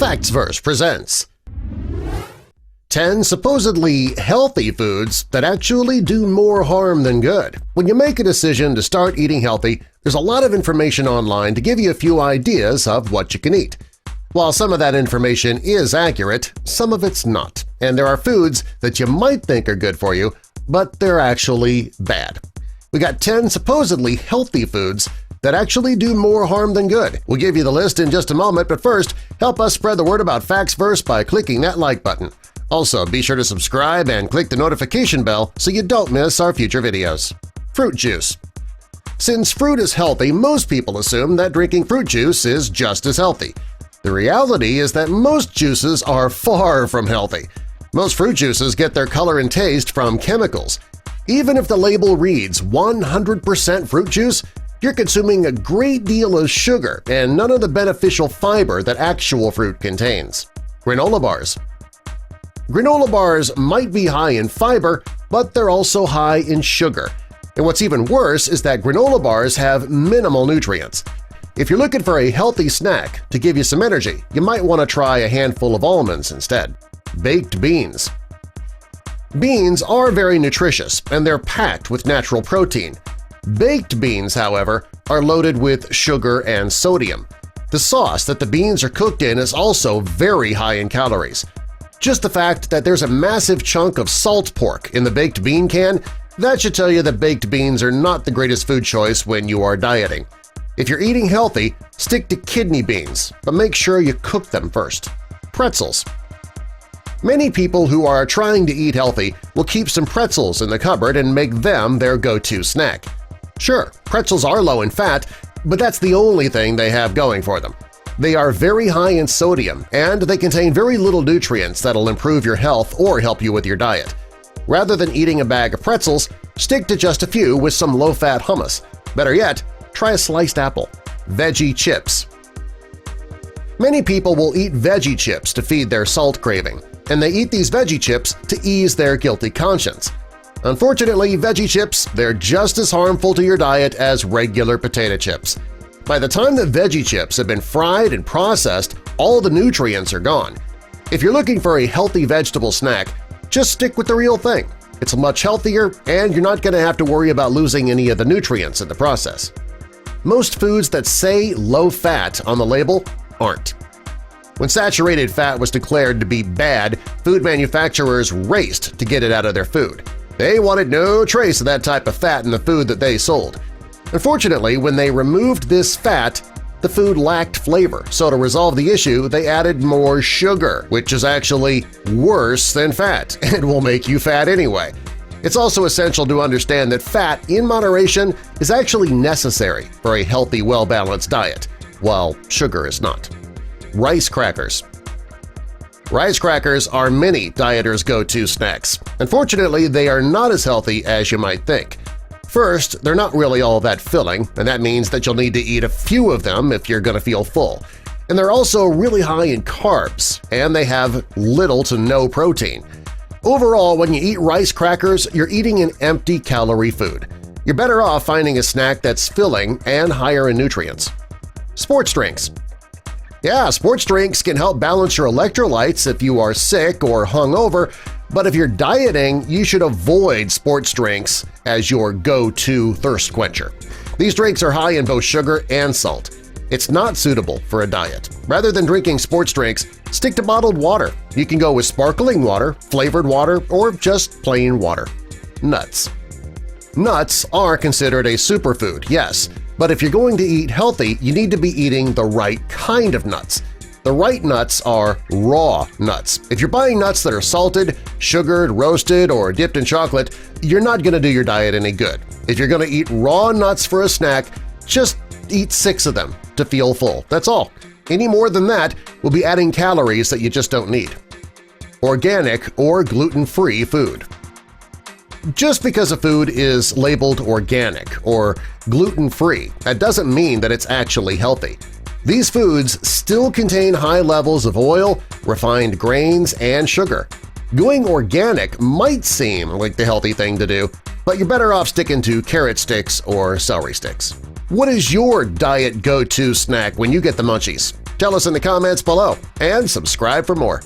Factsverse presents 10 supposedly healthy foods that actually do more harm than good. When you make a decision to start eating healthy, there's a lot of information online to give you a few ideas of what you can eat. While some of that information is accurate, some of it's not, and there are foods that you might think are good for you, but they're actually bad. We got 10 supposedly healthy foods that actually do more harm than good. We'll give you the list in just a moment, but first, help us spread the word about Factsverse by clicking that like button. Also, be sure to subscribe and click the notification bell so you don't miss our future videos. Fruit juice. Since fruit is healthy, most people assume that drinking fruit juice is just as healthy. The reality is that most juices are far from healthy. Most fruit juices get their color and taste from chemicals. Even if the label reads 100% fruit juice, you're consuming a great deal of sugar and none of the beneficial fiber that actual fruit contains. Granola bars. Granola bars might be high in fiber, but they're also high in sugar. And what's even worse is that granola bars have minimal nutrients. If you're looking for a healthy snack to give you some energy, you might want to try a handful of almonds instead. Baked beans. Beans are very nutritious, and they're packed with natural protein. Baked beans, however, are loaded with sugar and sodium. The sauce that the beans are cooked in is also very high in calories. Just the fact that there's a massive chunk of salt pork in the baked bean can, that should tell you that baked beans are not the greatest food choice when you are dieting. If you're eating healthy, stick to kidney beans, but make sure you cook them first. Pretzels. Many people who are trying to eat healthy will keep some pretzels in the cupboard and make them their go-to snack. Sure, pretzels are low in fat, but that's the only thing they have going for them. They are very high in sodium, and they contain very little nutrients that'll improve your health or help you with your diet. Rather than eating a bag of pretzels, stick to just a few with some low-fat hummus. Better yet, try a sliced apple. Veggie Chips. Many people will eat veggie chips to feed their salt craving, and they eat these veggie chips to ease their guilty conscience. Unfortunately, veggie chips, they're just as harmful to your diet as regular potato chips. By the time that veggie chips have been fried and processed, all the nutrients are gone. If you're looking for a healthy vegetable snack, just stick with the real thing. It's much healthier, and you're not going to have to worry about losing any of the nutrients in the process. Most foods that say low-fat on the label aren't. When saturated fat was declared to be bad, food manufacturers raced to get it out of their food. They wanted no trace of that type of fat in the food that they sold. Unfortunately, when they removed this fat, the food lacked flavor, so to resolve the issue, they added more sugar, which is actually worse than fat and will make you fat anyway. It's also essential to understand that fat in moderation is actually necessary for a healthy, well-balanced diet, while sugar is not. Rice crackers. Rice crackers are many dieters' go-to snacks. Unfortunately, they are not as healthy as you might think. First, they're not really all that filling, and that means that you'll need to eat a few of them if you're going to feel full. And they're also really high in carbs, and they have little to no protein. Overall, when you eat rice crackers, you're eating an empty-calorie food. You're better off finding a snack that's filling and higher in nutrients. Sports drinks. Yeah, sports drinks can help balance your electrolytes if you are sick or hungover, but if you're dieting, you should avoid sports drinks as your go-to thirst quencher. These drinks are high in both sugar and salt. It's not suitable for a diet. Rather than drinking sports drinks, stick to bottled water. You can go with sparkling water, flavored water, or just plain water. Nuts. Nuts are considered a superfood, yes, but if you're going to eat healthy, you need to be eating the right kind of nuts. The right nuts are raw nuts. If you're buying nuts that are salted, sugared, roasted, or dipped in chocolate, you're not going to do your diet any good. If you're going to eat raw nuts for a snack, just eat 6 of them to feel full. That's all. Any more than that will be adding calories that you just don't need. Organic or gluten-free food. Just because a food is labeled organic or gluten-free, that doesn't mean that it's actually healthy. These foods still contain high levels of oil, refined grains, and sugar. Going organic might seem like the healthy thing to do, but you're better off sticking to carrot sticks or celery sticks. What is your diet go-to snack when you get the munchies? Tell us in the comments below and subscribe for more.